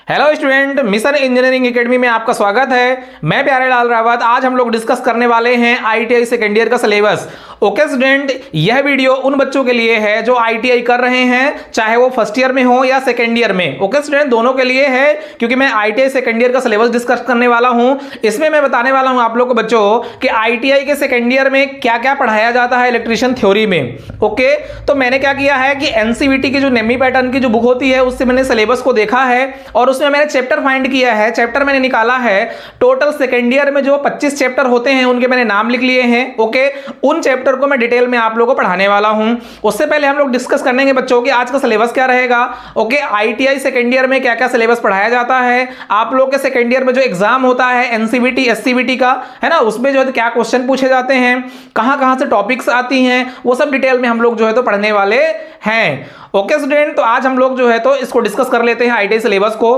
Hello student, mission engineering academy में आपका स्वागत है। मैं प्यारे लाल रावत। आज हम लोग डिस्कस करने वाले हैं आईटीआई सेकेंड ईयर का सिलेबस। ओके स्टूडेंट, यह वीडियो उन बच्चों के लिए है जो आईटीआई कर रहे हैं, चाहे वो फर्स्ट ईयर में हो या सेकेंड ईयर में। ओके स्टूडेंट, दोनों के लिए है, क्योंकि मैं आईटीआई सेकेंड ईयर का सिलेबस डिस्कस करने वाला हूं। इसमें मैं बताने वाला हूं आप लोग को बच्चों कि आईटीआई के सेकेंड ईयर में क्या क्या पढ़ाया जाता है इलेक्ट्रीशियन थ्योरी में। ओके, तो मैंने क्या किया है कि एनसीईआरटी की जो नेमी पैटर्न की जो बुक होती है उससे मैंने सिलेबस को देखा है और उसमें मैंने चैप्टर फाइंड किया है। चैप्टर मैंने निकाला है, टोटल सेकेंड ईयर में जो 25 चैप्टर होते हैं उनके मैंने नाम लिख लिए हैं। ओके, उन चैप्टर को मैं डिटेल में आप लोगों को पढ़ाने वाला हूं। उससे पहले हम लोग डिस्कस करेंगे बच्चों कि आज का सिलेबस क्या रहेगा। ओके, आईटीआई सेकेंड ईयर में क्या क्या सिलेबस पढ़ाया जाता है, आप लोग के सेकेंड ईयर में जो एग्जाम होता है एनसीईआरटी एससीईआरटी का, है ना, उसमें जो है क्या क्वेश्चन पूछे जाते हैं, कहां कहां से टॉपिक्स आती हैं, वो सब डिटेल में हम लोग जो है तो पढ़ने वाले हैं। ओके स्टूडेंट, तो आज हम लोग जो है तो इसको डिस्कस कर लेते हैं आईटीआई सिलेबस को।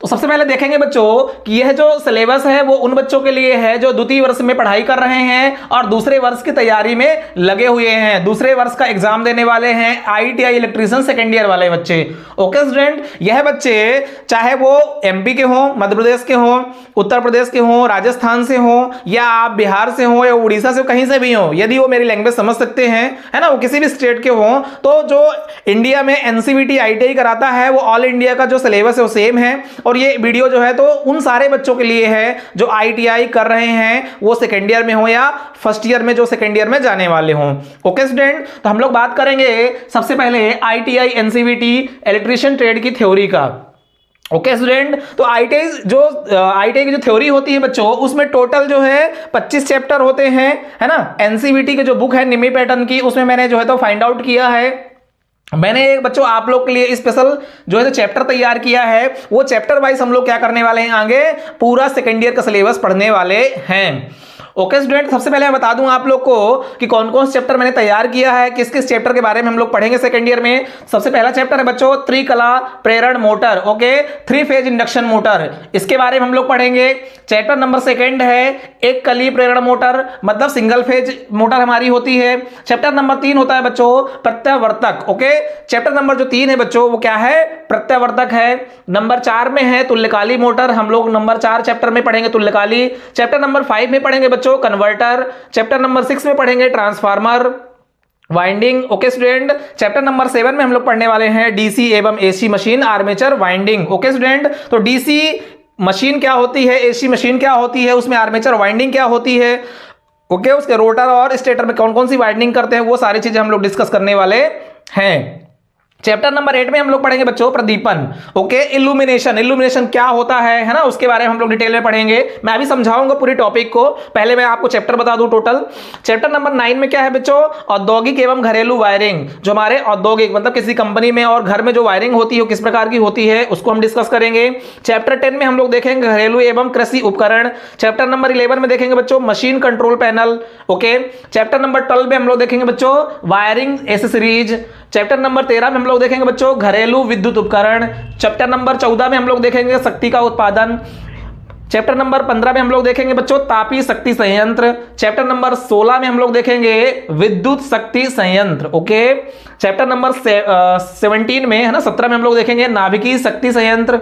तो सबसे पहले देखेंगे बच्चों कि यह जो सिलेबस है वो उन बच्चों के लिए है जो द्वितीय वर्ष में पढ़ाई कर रहे हैं और दूसरे वर्ष की तैयारी में लगे हुए हैं, दूसरे वर्ष का एग्जाम देने वाले हैं, आईटीआई इलेक्ट्रीशियन सेकेंड ईयर वाले बच्चे। ओके स्टूडेंट, यह बच्चे चाहे वो एमपी के हों, मध्य प्रदेश के हों, उत्तर प्रदेश के हों, राजस्थान से हों, या आप बिहार से हों या उड़ीसा से, कहीं से भी हों, यदि वो मेरी लैंग्वेज समझ सकते हैं, है ना, वो किसी भी स्टेट के हों, तो जो इंडिया में एनसीईआरटी आईटीआई कराता है वो ऑल इंडिया का जो सिलेबस है वो सेम है। और ये वीडियो जो है तो उन सारे बच्चों के लिए है जो आईटीआई कर रहे हैं, वो सेकेंड ईयर में हो या फर्स्ट ईयर में जो सेकेंड ईयर में जाने वाले हों। ओके स्टूडेंट, तो हम लोग बात करेंगे सबसे पहले आईटीआई एनसीईआरटी इलेक्ट्रीशियन ट्रेड की थ्योरी का। ओके स्टूडेंट, तो आईटीआई की जो थ्योरी होती है बच्चों उसमें टोटल जो है 25 चैप्टर होते हैं, है ना। एनसीईआरटी की जो बुक है निमी पैटर्न की, उसमें मैंने जो है तो फाइंड आउट किया है। मैंने एक बच्चों आप लोग के लिए स्पेशल जो है तो चैप्टर तैयार किया है, वो चैप्टर वाइज हम लोग क्या करने वाले हैं, आगे पूरा सेकेंड ईयर का सिलेबस पढ़ने वाले हैं। ओके स्टूडेंट, सबसे पहले मैं बता दूं आप लोग को कि कौन कौन से चैप्टर मैंने तैयार किया है, किस किस चैप्टर के बारे में हम लोग पढ़ेंगे सेकंड ईयर में। सबसे पहला चैप्टर है बच्चों त्रिकला प्रेरण motor. Okay, 3 phase induction motor, इसके बारे में हम लोग पढ़ेंगे। चैप्टर नंबर सेकंड है एक कली प्रेरण मोटर, मतलब सिंगल फेज मोटर हमारी होती है। चैप्टर नंबर 3 होता है बच्चों प्रत्यावर्तक। ओके, चैप्टर नंबर जो 3 है बच्चों वो क्या है, प्रत्यावर्तक है। नंबर 4 में है तुल्यकाली मोटर, हम लोग नंबर 4 चैप्टर में पढ़ेंगे तुल्यकाली। चैप्टर नंबर 5 में पढ़ेंगे कन्वर्टर। चैप्टर नंबर 6 में पढ़ेंगे transformer winding. Okay student, chapter number 7 में हम लोग पढ़ने वाले हैं डीसी एवं AC machine armature winding. Okay student, तो डीसी मशीन क्या होती है, एसी मशीन क्या होती है, उसमें आर्मेचर वाइंडिंग क्या होती है, ओके, उसके रोटर और स्टेटर में कौन कौन सी वाइंडिंग करते हैं, वो सारी चीजें हम लोग डिस्कस करने वाले हैं। चैप्टर नंबर 8 में हम लोग पढ़ेंगे बच्चों प्रदीपन। ओके, इल्यूमिनेशन क्या होता है ना, उसके बारे में हम लोग डिटेल में पढ़ेंगे। मैं अभी समझाऊंगा पूरी टॉपिक को, पहले मैं आपको चैप्टर बता दूं टोटल। चैप्टर नंबर 9 में क्या है बच्चों, औद्योगिक एवं घरेलू वायरिंग। जो हमारे औद्योगिक मतलब किसी कंपनी में और घर में जो वायरिंग होती है वो किस प्रकार की होती है उसको हम डिस्कस करेंगे। चैप्टर 10 में हम लोग देखेंगे घरेलू एवं कृषि उपकरण। चैप्टर नंबर 11 में देखेंगे बच्चों machine control panel. Okay, chapter number 12 में हम लोग देखेंगे बच्चों वायरिंग एसेसरीज। चैप्टर नंबर 13 में हम लोग देखेंगे बच्चों घरेलू विद्युत उपकरण। चैप्टर नंबर 14 में हम लोग देखेंगे शक्ति का उत्पादन। चैप्टर नंबर 15 में हम लोग देखेंगे बच्चों तापीय शक्ति संयंत्र। चैप्टर नंबर 16 में हम लोग देखेंगे विद्युत शक्ति संयंत्र। ओके, चैप्टर नंबर 17 में, है ना, 17 में हम लोग देखेंगे नाभिकीय शक्ति संयंत्र।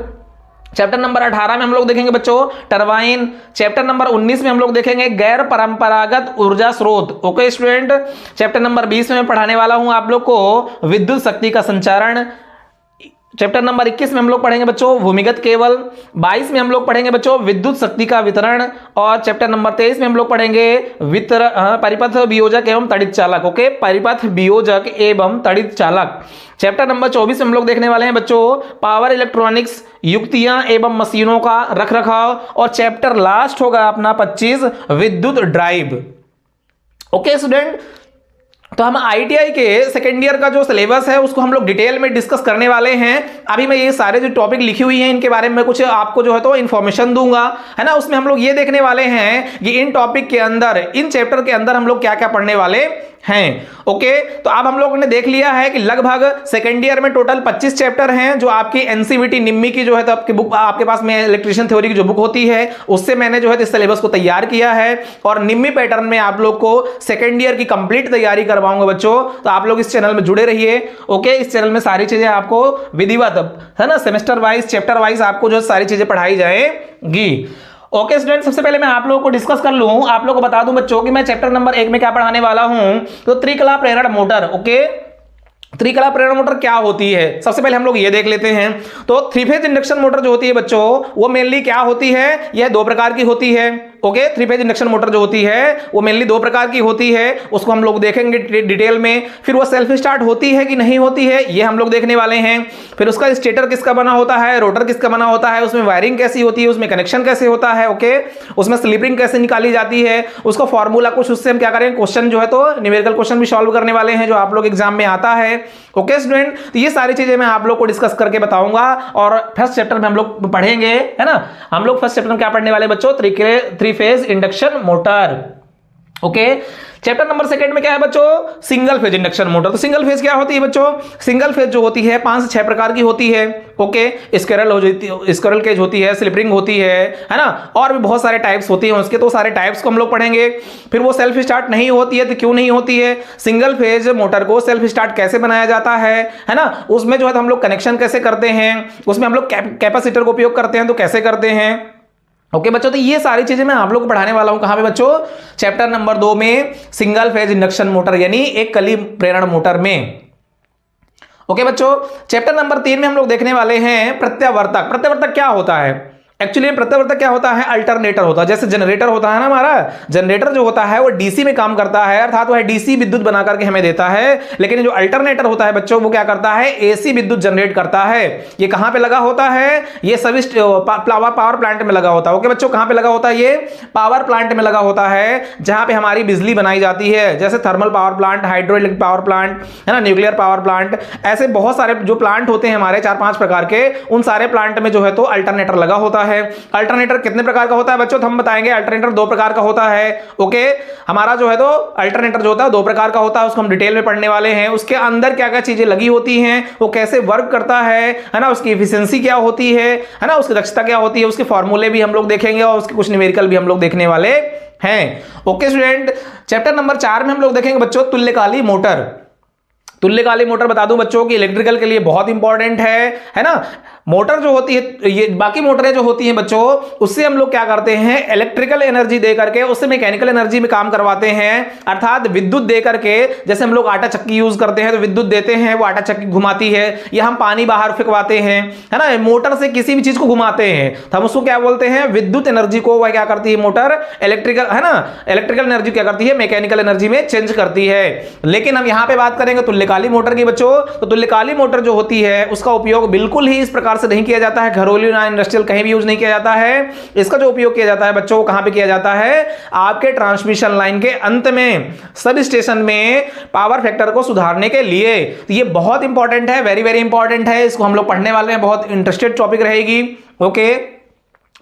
चैप्टर नंबर 18 में हम लोग देखेंगे बच्चों टरबाइन। चैप्टर नंबर 19 में हम लोग देखेंगे गैर परंपरागत ऊर्जा स्रोत। ओके स्टूडेंट, चैप्टर नंबर 20 में मैं पढ़ाने वाला हूं आप लोग को विद्युत शक्ति का संचारण। चैप्टर नंबर 21 में हम लोग पढ़ेंगे बच्चों भूमिगत केबल। 22 में हम लोग पढ़ेंगे बच्चों विद्युत शक्ति का वितरण। और चैप्टर नंबर 23 में हम लोग पढ़ेंगे परिपथ वियोजक एवं तड़ित चालक। ओके, परिपथ वियोजक एवं तड़ित चालक। चैप्टर नंबर 24 में हम लोग देखने वाले हैं बच्चों पावर इलेक्ट्रॉनिक्स युक्तियां एवं मशीनों का रखरखाव। और चैप्टर लास्ट होगा अपना 25 विद्युत ड्राइव। ओके स्टूडेंट, तो हम आईटीआई के सेकेंड ईयर का जो सिलेबस है उसको हम लोग डिटेल में डिस्कस करने वाले हैं। अभी मैं ये सारे जो टॉपिक लिखी हुई हैं इनके बारे में कुछ आपको जो है तो इन्फॉर्मेशन दूंगा, है ना। उसमें हम लोग ये देखने वाले हैं कि इन टॉपिक के अंदर, इन चैप्टर के अंदर हम लोग क्या क्या पढ़ने वाले हैं। ओके, तो अब हम लोगों ने देख लिया है कि लगभग सेकेंड ईयर में टोटल 25 चैप्टर हैं जो आपकी एनसीईआरटी निम्मी की जो है तो आपकी बुक आपके पास में इलेक्ट्रिशियन थ्योरी की जो बुक होती है उससे मैंने जो है इस सिलेबस को तैयार किया है और निम्मी पैटर्न में आप लोग को सेकेंड ईयर की कंप्लीट तैयारी करवाऊंगा बच्चों। तो आप लोग इस चैनल में जुड़े रहिए। ओके, इस चैनल में सारी चीजें आपको विधिवत है ना सेमेस्टर वाइज चैप्टर वाइज आपको जो सारी चीजें पढ़ाई जाएंगी। ओके स्टूडेंट, सबसे पहले मैं आप लोगों को डिस्कस कर लूं, आप लोगों को बता दूं बच्चों कि मैं चैप्टर नंबर 1 में क्या पढ़ाने वाला हूं। तो त्रिकला प्रेरण मोटर। ओके, त्रिकला प्रेरण मोटर क्या होती है सबसे पहले हम लोग ये देख लेते हैं। तो थ्री फेज इंडक्शन मोटर जो होती है बच्चों वो मेनली क्या होती है, यह दो प्रकार की होती है। Okay, three phase induction motor जो होती है वो मेनली दो प्रकार की होती है, उसको हम लोग देखेंगे डिटेल में। फिर वो सेल्फ स्टार्ट होती है कि नहीं होती है ये हम लोग देखने वाले हैं। फिर उसका स्टेटर किसका बना होता है, रोटर किसका बना होता है, उसमें वायरिंग कैसी होती है, उसमें कनेक्शन कैसे होता है। ओके, उसमें स्लिपिंग कैसे निकाली जाती है, उसका फॉर्मूला कुछ उससे हम क्या करेंगे क्वेश्चन जो है तो न्यूमेरिकल क्वेश्चन भी सॉल्व करने वाले हैं जो आप लोग एग्जाम में आता है। ओके स्टूडेंट, तो ये सारी चीजें मैं आप लोग को डिस्कस करके बताऊंगा और फर्स्ट चैप्टर में हम लोग पढ़ेंगे है ना। हम लोग फर्स्ट चैप्टर में क्या पढ़ने वाले बच्चों, three phase induction motor. Okay, chapter number second में क्या है बच्चों, सिंगल फेज इंडक्शन मोटर। तो सिंगल फेज क्या होती है बच्चों, सिंगल फेज जो होती है 5 से 6 प्रकार की होती है। ओके, स्क्विरल हो जाती है, स्क्विरल केज होती है, स्लिप रिंग होती है ना, और भी बहुत सारे टाइप्स होती हैं उसके, तो सारे टाइप्स को हम लोग पढ़ेंगे। फिर वो सेल्फ स्टार्ट नहीं होती है तो क्यों नहीं होती है, सिंगल फेज मोटर को सेल्फ स्टार्ट कैसे बनाया जाता है ना, उसमें जो है हम लोग कनेक्शन कैसे करते हैं, उसमें हम लोग कैपेसिटर का उपयोग करते हैं तो कैसे करते हैं। ओके बच्चों, तो ये सारी चीजें मैं आप लोग को पढ़ाने वाला हूं कहां पे बच्चों, चैप्टर नंबर 2 में सिंगल फेज इंडक्शन मोटर यानी एक कली प्रेरण मोटर में। ओके बच्चों, चैप्टर नंबर 3 में हम लोग देखने वाले हैं प्रत्यावर्तक। प्रत्यावर्तक क्या होता है, एक्चुअली प्रत्यावर्तक क्या होता है, अल्टरनेटर होता है। जैसे जनरेटर होता है ना, हमारा जनरेटर जो होता है वो डीसी में काम करता है, अर्थात वह डीसी विद्युत बना करके हमें देता है। लेकिन जो अल्टरनेटर होता है बच्चों वो क्या करता है, एसी विद्युत जनरेट करता है। ये कहां पे लगा होता है, ये सभी पावर प्लांट में लगा होता है। ओके बच्चों, कहां पे लगा होता है, ये पावर प्लांट में लगा होता है जहां पे हमारी बिजली बनाई जाती है, जैसे thermal power plant, hydro electric power plant है ना, न्यूक्लियर पावर प्लांट, ऐसे बहुत सारे जो प्लांट होते हैं हमारे 4-5 प्रकार के, उन सारे प्लांट में जो है तो अल्टरनेटर लगा होता है। अल्टरनेटर कितने प्रकार का होता है बच्चों, तो हम बताएंगे। अल्टरनेटर 2 प्रकार का होता है। ओके, हमारा जो है तो अल्टरनेटर जो होता है 2 प्रकार का होता है, उसको हम डिटेल में पढ़ने वाले हैं। उसके अंदर क्या क्या चीजें लगी होती हैं, वो कैसे वर्क करता है ना, उसकी एफिशिएंसी क्या होती है ना, उसकी दक्षता क्या होती है, उसके फॉर्मूले भी हम लोग देखेंगे और उसके कुछ न्यूमेरिकल भी हम लोग देखने वाले हैं। ओके स्टूडेंट, चैप्टर नंबर 4 में हम लोग देखेंगे बच्चों तुल्यकाली मोटर। तुल्यकाली मोटर बता दूं बच्चों कि इलेक्ट्रिकल के लिए बहुत इंपॉर्टेंट है ना। मोटर जो होती है, ये बाकी मोटरें जो होती हैं बच्चों उससे हम लोग क्या करते हैं, इलेक्ट्रिकल एनर्जी दे करके उससे मैकेनिकल एनर्जी में काम करवाते हैं, अर्थात विद्युत दे करके। जैसे हम लोग आटा चक्की यूज करते हैं तो विद्युत देते हैं, वो आटा चक्की घुमाती है, या हम पानी बाहर फेंकवाते हैं है ना, मोटर से किसी भी चीज को घुमाते हैं तो हम उसको क्या बोलते हैं, विद्युत एनर्जी को वह क्या करती है मोटर, इलेक्ट्रिकल है ना, इलेक्ट्रिकल एनर्जी क्या करती है, मैकेनिकल एनर्जी में चेंज करती है। लेकिन हम यहां पर बात करेंगे तुल्यकाली मोटर की बच्चों। तो तुल्यकाली मोटर जो होती है उसका उपयोग बिल्कुल ही इस प्रकार से नहीं किया जाता है, घरेलू या इंडस्ट्रियल कहीं भी यूज नहीं किया जाता है। इसका जो उपयोग किया जाता है बच्चों कहां पे किया जाता है, आपके ट्रांसमिशन लाइन के अंत में, सब स्टेशन में पावर फैक्टर को सुधारने के लिए। तो ये बहुत इंपॉर्टेंट है, वेरी वेरी इंपॉर्टेंट है, इसको हम लोग पढ़ने वाले हैं, बहुत इंटरेस्टेड टॉपिक रहेगी। ओके,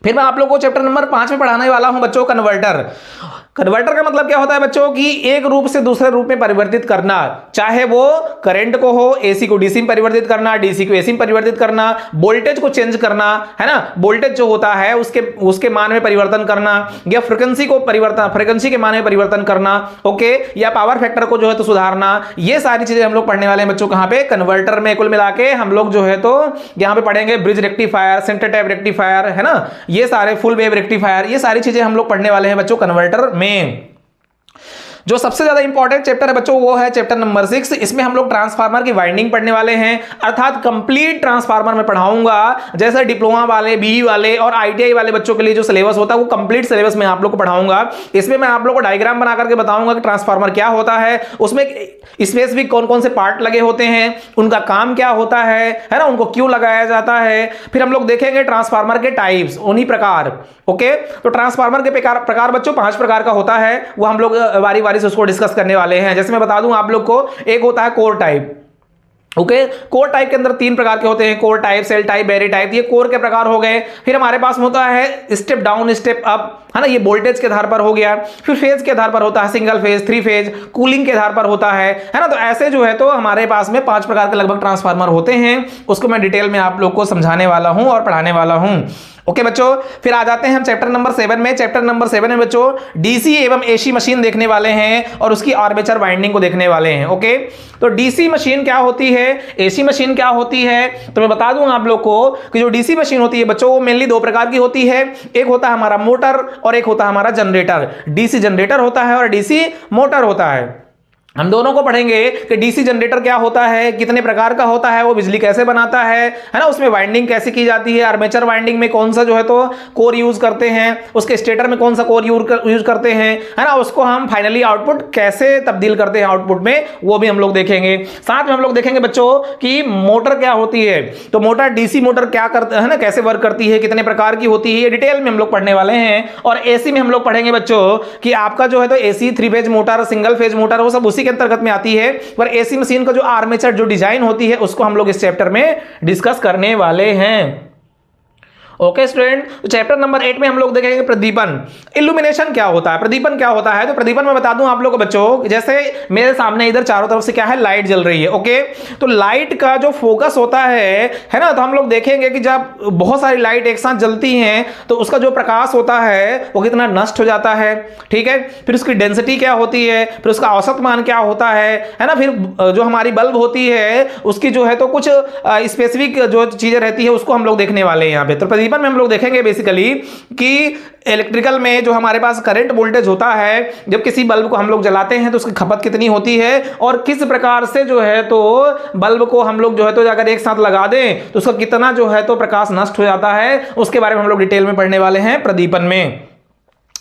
फिर मैं आप लोगों को चैप्टर नंबर 5 में पढ़ाने वाला हूं बच्चों कन्वर्टर। कन्वर्टर का मतलब क्या होता है बच्चों कि एक रूप से दूसरे रूप में परिवर्तित करना, चाहे वो करंट को हो, एसी को डीसी में परिवर्तित करना, डीसी को एसी में परिवर्तित करना, वोल्टेज को चेंज करना है ना, वोल्टेज जो होता है उसके मान में परिवर्तन करना, या फ्रीक्वेंसी के मान में परिवर्तन करना। ओके, या पावर फैक्टर को जो है तो सुधारना। ये सारी चीजें हम लोग पढ़ने वाले हैं बच्चों कहां पे, कन्वर्टर में। कुल मिला के हम लोग जो है तो यहां पे पढ़ेंगे bridge rectifier, centre tap rectifier है ना, ये सारे फुल वेव रेक्टिफायर, ये सारी चीजें हम लोग पढ़ने वाले हैं बच्चों कन्वर्टर में। जो सबसे ज्यादा इंपॉर्टेंट चैप्टर है बच्चों वो है चैप्टर नंबर 6। इसमें हम लोग ट्रांसफार्मर की वाइंडिंग पढ़ने वाले हैं, अर्थात कंप्लीट ट्रांसफार्मर में पढ़ाऊंगा। जैसे डिप्लोमा वाले, बीई वाले और आईटीआई वाले बच्चों के लिए जो सिलेबस होता है वो कंप्लीट सिलेबस में आप लोग को पढ़ाऊंगा। इसमें मैं आप लोग को डायग्राम बना करके बताऊंगा कि ट्रांसफार्मर क्या होता है, उसमें स्पेसिफिक कौन कौन से पार्ट लगे होते हैं, उनका काम क्या होता है ना, उनको क्यों लगाया जाता है। फिर हम लोग देखेंगे ट्रांसफार्मर के टाइप्स, उन्हीं प्रकार। ओके, तो ट्रांसफार्मर के प्रकार बच्चों 5 प्रकार का होता है, वो हम लोग बारी बारी से उसको डिस्कस करने वाले हैं। जैसे मैं बता दूं आप लोग को, एक होता है core type. Okay, core type के अंदर 3 प्रकार के होते हैं, कोर टाइप, सेल टाइप, बैरी टाइप, ये कोर के प्रकार हो गए। फिर हमारे पास होता है स्टेप डाउन, स्टेप अप है ना, ये वोल्टेज के आधार पर हो गया। फिर फेज के आधार पर होता है, सिंगल फेज, 3 फेज, कूलिंग के आधार पर होता है ना। तो ऐसे जो है तो हमारे पास में 5 प्रकार के लगभग ट्रांसफार्मर होते हैं, उसको मैं डिटेल में आप लोग को समझाने वाला हूं और पढ़ाने वाला हूं। ओके बच्चों, फिर आ जाते हैं हम चैप्टर नंबर 7 में। चैप्टर नंबर 7 में बच्चों डीसी एवं एसी मशीन देखने वाले हैं और उसकी आर्मेचर वाइंडिंग को देखने वाले हैं। ओके, तो डीसी मशीन क्या होती है, एसी मशीन क्या होती है, तो मैं बता दूं आप लोग को कि जो डीसी मशीन होती है बच्चों वो मेनली 2 प्रकार की होती है। एक होता है हमारा मोटर और एक होता है हमारा जनरेटर। डीसी जनरेटर होता है और डीसी मोटर होता है। हम दोनों को पढ़ेंगे कि डीसी जनरेटर क्या होता है, कितने प्रकार का होता है, वो बिजली कैसे बनाता है ना, उसमें वाइंडिंग कैसे की जाती है, आर्मेचर वाइंडिंग में कौन सा जो है तो कोर यूज करते हैं, उसके स्टेटर में कौन सा कोर यूज करते हैं, है ना, उसको हम फाइनली आउटपुट कैसे तब्दील करते हैं आउटपुट में, वो भी हम लोग देखेंगे। साथ में हम लोग देखेंगे बच्चों कि मोटर क्या होती है, तो मोटर डीसी मोटर क्या करता है ना, कैसे वर्क करती है, कितने प्रकार की होती है, ये डिटेल में हम लोग पढ़ने वाले हैं। और एसी में हम लोग पढ़ेंगे बच्चों कि आपका जो है तो AC 3 phase motor, single phase motor, वो सब उसी के अंतर्गत में आती है। पर एसी मशीन का जो आर्मेचर जो डिजाइन होती है उसको हम लोग इस चैप्टर में डिस्कस करने वाले हैं। ओके स्टूडेंट, तो चैप्टर नंबर 8 में हम लोग देखेंगे प्रदीपन। इल्यूमिनेशन क्या होता है, प्रदीपन क्या होता है, तो प्रदीपन में बता दूं आप लोगों को बच्चों, जैसे मेरे सामने इधर चारों तरफ से क्या है, लाइट जल रही है। ओके, तो लाइट का जो फोकस होता है ना, तो हम लोग देखेंगे कि जब बहुत सारी लाइट एक साथ जलती हैं तो उसका जो प्रकाश होता है वो कितना नष्ट हो जाता है। ठीक है, फिर उसकी डेंसिटी क्या होती है, फिर उसका औसत मान क्या होता है ना, फिर जो हमारी बल्ब होती है उसकी जो है तो कुछ स्पेसिफिक जो चीजें रहती है उसको हम लोग देखने वाले हैं यहाँ पे। तो प्रदीपन में हम लोग देखेंगे बेसिकली कि इलेक्ट्रिकल में जो हमारे पास करंट वोल्टेज होता है, जब किसी बल्ब को हम लोग जलाते हैं तो उसकी खपत कितनी होती है और किस प्रकार से जो है तो बल्ब को हम लोग जो है तो अगर एक साथ लगा दें तो उसका कितना जो है तो प्रकाश नष्ट हो जाता है, उसके बारे में हम लोग डिटेल में पढ़ने वाले हैं प्रदीपन में।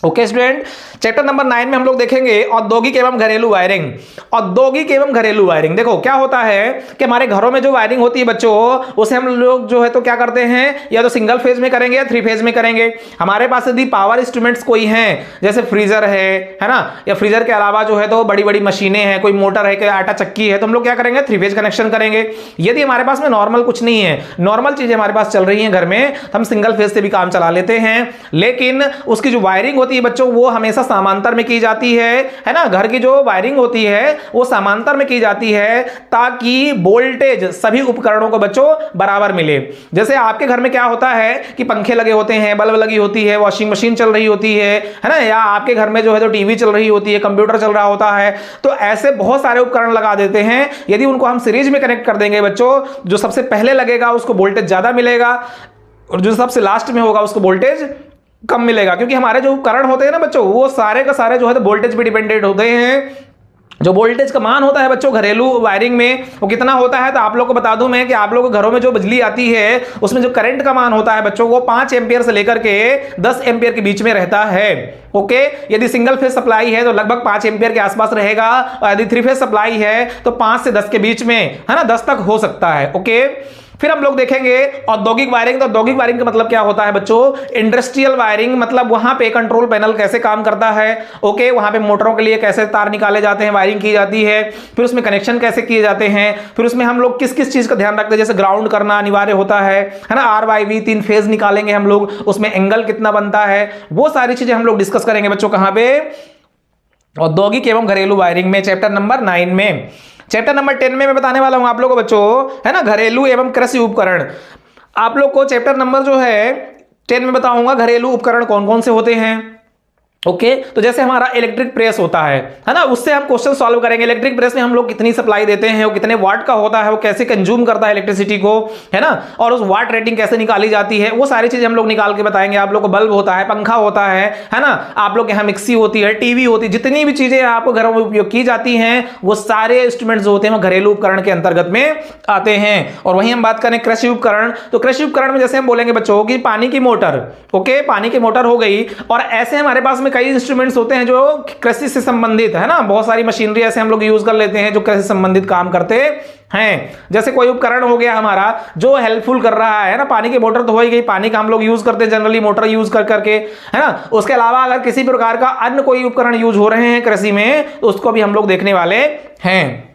ओके स्टूडेंट, चैप्टर नंबर 9 में हम लोग देखेंगे औद्योगिक एवं घरेलू वायरिंग। औद्योगिक एवं घरेलू वायरिंग, देखो क्या होता है कि हमारे घरों में जो वायरिंग होती है बच्चों, उसे हम लोग जो है तो क्या करते हैं, या तो सिंगल फेज में करेंगे या 3 फेज में करेंगे। हमारे पास यदि पावर इंस्ट्रूमेंट्स कोई हैं, जैसे फ्रीजर है ना, या फ्रीजर के अलावा जो है तो बड़ी बड़ी मशीनें हैं, कोई मोटर है, कोई आटा चक्की है, तो हम लोग क्या करेंगे, 3 फेज कनेक्शन करेंगे। यदि हमारे पास में नॉर्मल कुछ नहीं है, नॉर्मल चीजें हमारे पास चल रही हैं घर में, तो हम सिंगल फेज से भी काम चला लेते हैं। लेकिन उसकी जो वायरिंग होती है बच्चों वो हमेशा समांतर में की जाती है ना। घर की जो वायरिंग होती है वो समांतर में की जाती है ताकि वोल्टेज सभी उपकरणों को बच्चों बराबर मिले। जैसे आपके घर में क्या होता है कि पंखे लगे होते हैं, बल्ब लगी होती है, वॉशिंग मशीन चल रही होती है ना, या आपके घर में जो है तो टीवी चल रही होती है, कंप्यूटर चल रहा होता है, तो ऐसे बहुत सारे उपकरण लगा देते हैं। यदि उनको हम सीरीज में कनेक्ट कर देंगे बच्चों, जो सबसे पहले लगेगा उसको वोल्टेज ज्यादा मिलेगा और जो सबसे लास्ट में होगा उसको वोल्टेज कम मिलेगा, क्योंकि हमारे जो उपकरण होते हैं ना बच्चों वो सारे का सारे जो है तो वोल्टेज पे डिपेंडेंट होते हैं। जो वोल्टेज का मान होता है बच्चों घरेलू वायरिंग में वो कितना होता है, तो आप लोग को बता दूं मैं कि आप लोगों के घरों में जो बिजली आती है उसमें जो करंट का मान होता है बच्चों वो 5 एम्पियर से लेकर के 10 एम्पियर के बीच में रहता है। ओके, यदि सिंगल फेज सप्लाई है तो लगभग 5 एम्पियर के आसपास रहेगा, और यदि 3 फेज सप्लाई है तो 5 से 10 के बीच में, है ना, 10 तक हो सकता है। ओके, फिर हम लोग देखेंगे औद्योगिक वायरिंग। तो औद्योगिक वायरिंग का मतलब क्या होता है बच्चों, इंडस्ट्रियल वायरिंग, मतलब वहां पे कंट्रोल पैनल कैसे काम करता है। ओके, वहां पे मोटरों के लिए कैसे तार निकाले जाते हैं, वायरिंग की जाती है, फिर उसमें कनेक्शन कैसे किए जाते हैं, फिर उसमें हम लोग किस किस चीज का ध्यान रखते हैं, जैसे ग्राउंड करना अनिवार्य होता है ना, RYV 3 फेज निकालेंगे हम लोग, उसमें एंगल कितना बनता है, वो सारी चीजें हम लोग डिस्कस करेंगे बच्चों कहां पे, औद्योगिक एवं घरेलू वायरिंग में, चैप्टर नंबर 9 में। चैप्टर नंबर 10 में मैं बताने वाला हूं आप लोगों को बच्चों, है ना, घरेलू एवं कृषि उपकरण। आप लोग को चैप्टर नंबर जो है 10 में बताऊंगा घरेलू उपकरण कौन कौन से होते हैं। ओके, तो जैसे हमारा इलेक्ट्रिक प्रेस होता है ना, उससे हम क्वेश्चन सॉल्व करेंगे। इलेक्ट्रिक प्रेस में हम लोग कितनी सप्लाई देते हैं, वो कितने वाट का होता है, वो कैसे कंज्यूम करता है इलेक्ट्रिसिटी को, है ना, और उस वाट रेटिंग कैसे निकाली जाती है, वो सारी चीजें हम लोग निकाल के बताएंगे आप लोग को। बल्ब होता है, पंखा होता है ना, आप लोग के यहाँ मिक्सी होती है, टीवी होती है, जितनी भी चीजें आपको घरों में उपयोग की जाती हैं वो सारे इंस्ट्रूमेंट्स होते हैं वो घरेलू उपकरण के अंतर्गत में आते हैं। और वहीं हम बात करें कृषि उपकरण, तो कृषि उपकरण में जैसे हम बोलेंगे बच्चों की पानी की मोटर। ओके, पानी की मोटर हो गई, और ऐसे हमारे पास में कई इंस्ट्रूमेंट्स होते हैं जो कृषि से संबंधित है ना, बहुत सारी मशीनरी ऐसे हम लोग यूज कर लेते हैं जो कृषि से संबंधित काम करते हैं। जैसे कोई उपकरण हो गया हमारा जो हेल्पफुल कर रहा है ना, पानी की मोटर तो हो ही गई, पानी का हम लोग यूज करते हैं जनरली मोटर यूज कर करके, है ना। उसके अलावा अगर किसी प्रकार का अन्य कोई उपकरण यूज हो रहे हैं कृषि में तो उसको भी हम लोग देखने वाले हैं।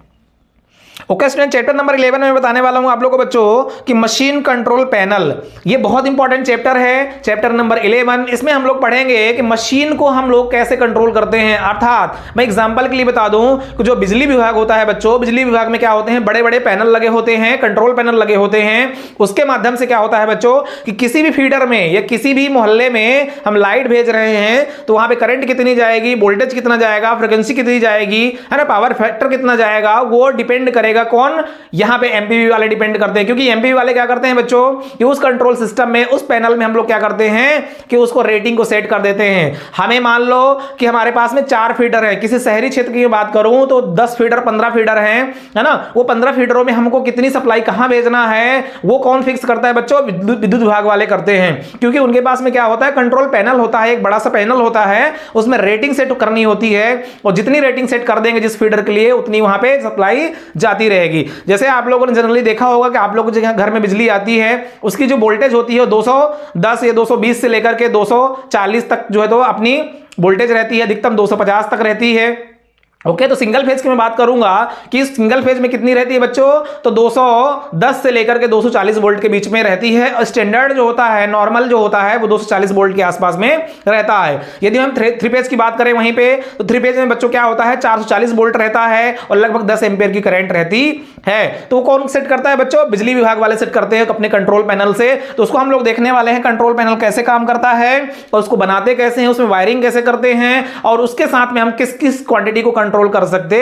ओके स्टूडेंट, चैप्टर नंबर 11 में बताने वाला हूं आप लोगों को बच्चों कि मशीन कंट्रोल पैनल, ये बहुत इंपॉर्टेंट चैप्टर है, चैप्टर नंबर 11। इसमें हम लोग पढ़ेंगे कि मशीन को हम लोग कैसे कंट्रोल करते हैं। अर्थात मैं एग्जांपल के लिए बता दूं कि जो बिजली विभाग होता है बच्चों, बिजली विभाग में क्या होते हैं, बड़े बड़े पैनल लगे होते हैं, कंट्रोल पैनल लगे होते हैं। उसके माध्यम से क्या होता है बच्चों कि किसी भी फीडर में या किसी भी मोहल्ले में हम लाइट भेज रहे हैं तो वहां पे करंट कितनी जाएगी, वोल्टेज कितना जाएगा, फ्रीक्वेंसी कितनी जाएगी, है ना, पावर फैक्टर कितना जाएगा, वो डिपेंड करेगा कौन, यहां पे एमपीवी वाले डिपेंड करते हैं। क्योंकि एमपीवी वाले क्या करते हैं बच्चों कि उस कंट्रोल सिस्टम में, उस पैनल में हम लोग क्या करते हैं कि उसको रेटिंग को सेट कर देते हैं। हमें मान लो कि हमारे पास में 4 फीडर है, किसी शहरी क्षेत्र की बात करूं तो 10 फीडर 15 फीडर हैं, है ना। वो 15 फीडरों में हमको कितनी सप्लाई कहां भेजना है वो कौन फिक्स करता है बच्चों, विद्युत विभाग वाले करते हैं। क्योंकि उनके पास में क्या होता है, कंट्रोल पैनल होता है, एक बड़ा सा पैनल होता है, उसमें रेटिंग सेट करनी होती है और जितनी रेटिंग सेट कर देंगे जिस फीडर के लिए उतनी वहां पे सप्लाई जाती रहेगी। जैसे आप लोगों ने जनरली देखा होगा कि आप लोगों के घर में बिजली आती है, उसकी जो वोल्टेज होती है 210 या 220 से लेकर के 240 तक जो है तो अपनी वोल्टेज रहती है, अधिकतम 250 तक रहती है। ओके, तो सिंगल फेज की मैं बात करूंगा कि सिंगल फेज में कितनी रहती है बच्चों, तो 210 से लेकर के 240 वोल्ट के बीच में रहती है। और स्टैंडर्ड जो होता है, नॉर्मल जो होता है वो 240 वोल्ट के आसपास में रहता है। यदि हम थ्री फेज की बात करें वहीं पे, तो थ्री फेज में बच्चों क्या होता है, 440 वोल्ट रहता है और लगभग 10 एम्पियर की करंट रहती है। तो कौन सेट करता है बच्चों, बिजली विभाग वाले सेट करते हैं अपने कंट्रोल पैनल से। तो उसको हम लोग देखने वाले हैं कंट्रोल पैनल कैसे काम करता है और उसको बनाते कैसे हैं, उसमें वायरिंग कैसे करते हैं और उसके साथ में हम किस किस क्वांटिटी को कंट्रोल कर सकते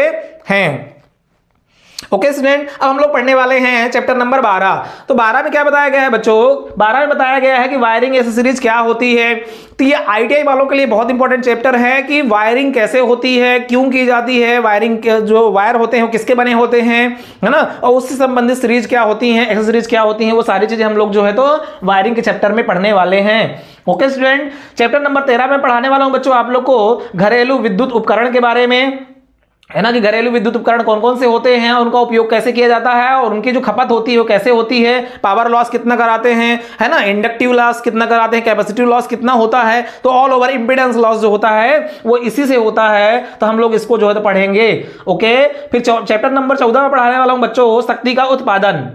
हैं। ओके स्टूडेंट, अब हम लोग पढ़ने वाले हैं चैप्टर नंबर 12। तो 12 में क्या बताया गया है बच्चों, 12 में बताया गया है कि वायरिंग एसेसरीज क्या होती है। तो ये आईटीआई वालों के लिए बहुत इंपॉर्टेंट चैप्टर है कि वायरिंग कैसे होती है, क्यों की जाती है, वायरिंग के जो वायर होते हैं वो किसके बने होते हैं, है ना, और उससे संबंधित सीरीज क्या होती हैं, एक्सेसरीज क्या होती हैं, वो सारी चीजें हम लोग जो है तो वायरिंग के चैप्टर में पढ़ने वाले हैं। ओके स्टूडेंट, चैप्टर नंबर 13 में पढ़ाने वाला हूं बच्चों आप लोग को घरेलू विद्युत उपकरण के बारे में, है ना, कि घरेलू विद्युत उपकरण कौन कौन से होते हैं और उनका उपयोग कैसे किया जाता है और उनकी जो खपत होती है वो कैसे होती है, पावर लॉस कितना कराते हैं, है ना, इंडक्टिव लॉस कितना कराते हैं, कैपेसिटिव लॉस कितना होता है, तो ऑल ओवर इंपीडेंस लॉस जो होता है वो इसी से होता है। तो हम लोग इसको जो है तो पढ़ेंगे। ओके, फिर चैप्टर नंबर 14 में पढ़ाने वाला हूं बच्चों शक्ति का उत्पादन।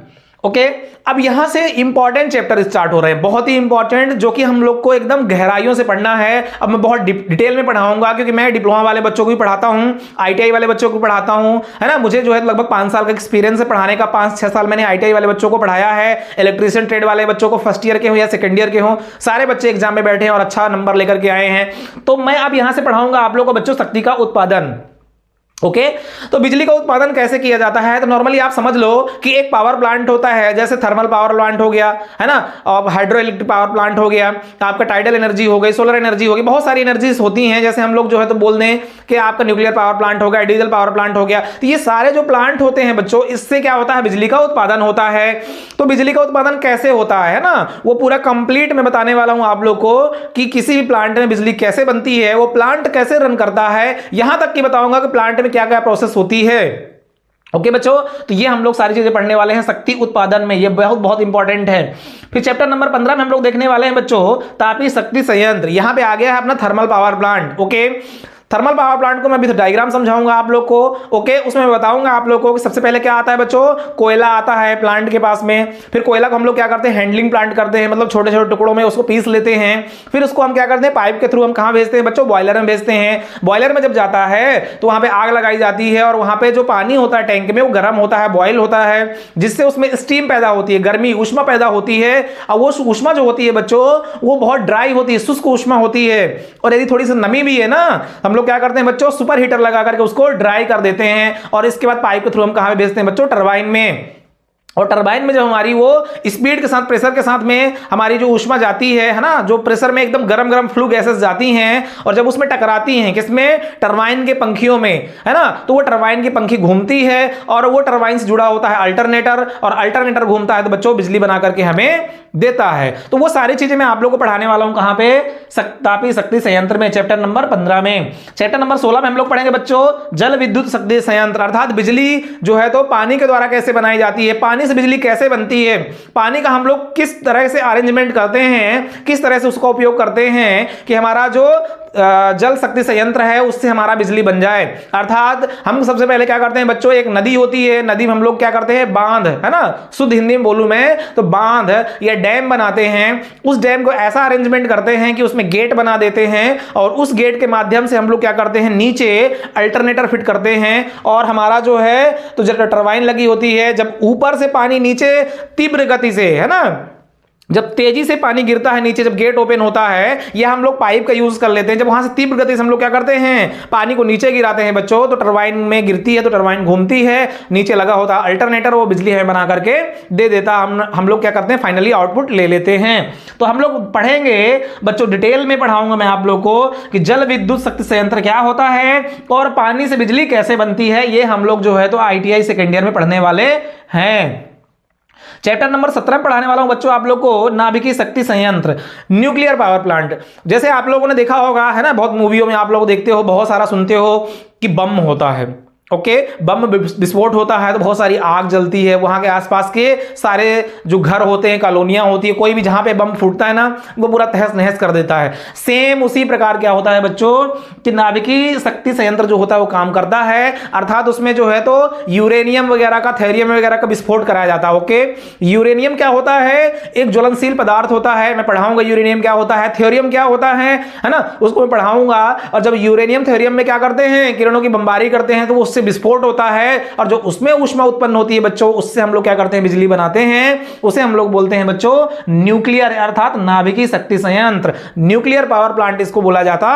ओके, अब यहां से इंपॉर्टेंट चैप्टर स्टार्ट हो रहे हैं, बहुत ही इंपॉर्टेंट, जो कि हम लोग को एकदम गहराइयों से पढ़ना है। अब मैं बहुत डिटेल में पढ़ाऊंगा क्योंकि मैं डिप्लोमा वाले बच्चों को भी पढ़ाता हूं, आईटीआई वाले बच्चों को पढ़ाता हूं, है ना। मुझे जो है लगभग 5 साल का एक्सपीरियंस है पढ़ाने का। 5-6 साल मैंने आईटीआई वाले बच्चों को पढ़ाया है, इलेक्ट्रीशियन ट्रेड वाले बच्चों को, फर्स्ट ईयर के हो या सेकंड ईयर के हो, सारे बच्चे एग्जाम में बैठे हैं और अच्छा नंबर लेकर के आए हैं। तो मैं अब यहां से पढ़ाऊंगा आप लोगों को बच्चों शक्ति का उत्पादन। ओके, तो बिजली का उत्पादन कैसे किया जाता है, तो नॉर्मली आप समझ लो कि एक पावर प्लांट होता है, जैसे थर्मल पावर प्लांट हो गया, है ना, और हाइड्रो इलेक्ट्रिक पावर प्लांट हो गया, आपका टाइडल एनर्जी हो गई, सोलर एनर्जी होगी, बहुत सारी एनर्जीज होती हैं। जैसे हम लोग जो है तो बोल दें कि आपका न्यूक्लियर पावर प्लांट हो गया, डीजल पावर प्लांट हो गया। तो ये सारे जो प्लांट होते हैं बच्चों, इससे क्या होता है, बिजली का उत्पादन होता है। तो बिजली का उत्पादन कैसे होता है ना, वो पूरा कंप्लीट मैं बताने वाला हूं आप लोग को कि किसी भी प्लांट में बिजली कैसे बनती है, वो प्लांट कैसे रन करता है, यहां तक कि बताऊंगा कि प्लांट में क्या क्या प्रोसेस होती है। ओके बच्चों, तो ये हम लोग सारी चीजें पढ़ने वाले हैं शक्ति उत्पादन में, ये बहुत बहुत इंपॉर्टेंट है। फिर चैप्टर नंबर 15 में हम लोग देखने वाले हैं बच्चों तापीय शक्ति संयंत्र। यहां पे आ गया है अपना thermal power plant. Okay, thermal power plant को मैं अभी डायग्राम समझाऊंगा आप लोग को। ओके, उसमें मैं बताऊंगा आप लोग को कि सबसे पहले क्या आता है बच्चों, कोयला आता है प्लांट के पास में। फिर कोयला को हम लोग क्या करते हैं, हैंडलिंग प्लांट करते हैं, मतलब छोटे छोटे टुकड़ों में उसको पीस लेते हैं। फिर उसको हम क्या करते हैं, पाइप के थ्रू हम कहां भेजते हैं बच्चों, बॉयलर में भेजते हैं। बॉयलर में जब जाता है तो वहां पे आग लगाई जाती है और वहां पे जो पानी होता है टैंक में वो गर्म होता है, बॉयल होता है, जिससे उसमें स्टीम पैदा होती है, गर्मी ऊष्मा पैदा होती है। और वो ऊष्मा जो होती है बच्चों वो बहुत ड्राई होती है, शुष्क ऊष्मा होती है। और यदि थोड़ी सी नमी भी है ना, हम लोग क्या करते हैं बच्चों, सुपर हीटर लगा करके उसको ड्राई कर देते हैं और इसके बाद पाइप के थ्रू हम कहां पे भेजते हैं बच्चों, टरबाइन में। और टरबाइन में जब हमारी वो स्पीड के साथ, प्रेशर के साथ में हमारी जो ऊष्मा जाती है ना, जो प्रेशर में एकदम गरम गरम फ्लू गैसेस जाती हैं और जब उसमें टकराती हैं किसमें, टरबाइन के पंखियों में, है ना, तो वो टरबाइन की पंखी घूमती है और वो टरबाइन से जुड़ा होता है अल्टरनेटर, और अल्टरनेटर घूमता है तो बच्चों बिजली बना करके हमें देता है। तो वो सारी चीजें मैं आप लोगों को पढ़ाने वाला हूं कहां पे, तापीय शक्ति संयंत्र में, चैप्टर नंबर 15 में। चैप्टर नंबर 16 में हम लोग पढ़ेंगे बच्चों जल विद्युत शक्ति संयंत्र, अर्थात बिजली जो है तो पानी के द्वारा कैसे बनाई जाती है, पानी पानी से बिजली कैसे बनती है, पानी का हम लोग किस तरह से अरेंजमेंट करते हैं, किस तरह से उसका उपयोग करते हैं कि हमारा जो जल शक्ति संयंत्र है उससे हमारा बिजली बन जाए। अर्थात हम सबसे पहले क्या करते हैं बच्चों, एक नदी होती है, नदी में हम लोग क्या करते हैं, बांध, है ना, शुद्ध हिंदी में बोलूं मैं तो बांध या डैम बनाते हैं। उस डैम को ऐसा अरेंजमेंट करते हैं कि उसमें गेट बना देते हैं और उस गेट के माध्यम से हम लोग क्या करते हैं, नीचे अल्टरनेटर फिट करते हैं और हमारा जो है तो जब टरबाइन लगी होती है, जब ऊपर से पानी नीचे तीव्र गति से, है ना, जब तेजी से पानी गिरता है नीचे, जब गेट ओपन होता है, या हम लोग पाइप का यूज कर लेते हैं, जब वहां से तीव्र गति से हम लोग क्या करते हैं, पानी को नीचे गिराते हैं बच्चों, तो टरबाइन में गिरती है, तो टरबाइन घूमती है, नीचे लगा होता है अल्टरनेटर, वो बिजली हमें बना करके दे देता। हम लोग क्या करते हैं, फाइनली आउटपुट ले लेते हैं। तो हम लोग पढ़ेंगे बच्चों, डिटेल में पढ़ाऊंगा मैं आप लोग को कि जल विद्युत शक्ति संयंत्र क्या होता है और पानी से बिजली कैसे बनती है। ये हम लोग जो है तो ITI सेकेंड ईयर में पढ़ने वाले हैं। चैप्टर नंबर 17 में पढ़ाने वाला हूं बच्चों आप लोग को नाभिकीय शक्ति संयंत्र, न्यूक्लियर पावर प्लांट। जैसे आप लोगों ने देखा होगा, है ना, बहुत मूवियों में आप लोग देखते हो, बहुत सारा सुनते हो कि बम होता है, ओके, बम विस्फोट होता है तो बहुत सारी आग जलती है, वहां के आसपास के सारे जो घर होते हैं, कॉलोनियां होती है, कोई भी जहां पे बम फूटता है ना वो पूरा तहस नहस कर देता है। सेम उसी प्रकार क्या होता है बच्चों कि नाभिकीय शक्ति संयंत्र जो होता है वो काम करता है। अर्थात उसमें जो है तो यूरेनियम वगैरह का, थेरियम वगैरह का विस्फोट कराया जाता है। ओके, यूरेनियम क्या होता है, एक ज्वलनशील पदार्थ होता है, मैं पढ़ाऊंगा यूरेनियम क्या होता है, थेरियम क्या होता है ना, उसको मैं पढ़ाऊंगा। और जब यूरेनियम थेरियम में क्या करते हैं, किरणों की बमबारी करते हैं तो विस्फोट होता है और जो उसमें ऊष्मा उत्पन्न होती है बच्चों, उससे हम लोग क्या करते हैं, बिजली बनाते हैं। उसे हम लोग बोलते हैं बच्चों न्यूक्लियर, अर्थात नाभिकीय शक्ति संयंत्र, न्यूक्लियर पावर प्लांट इसको बोला जाता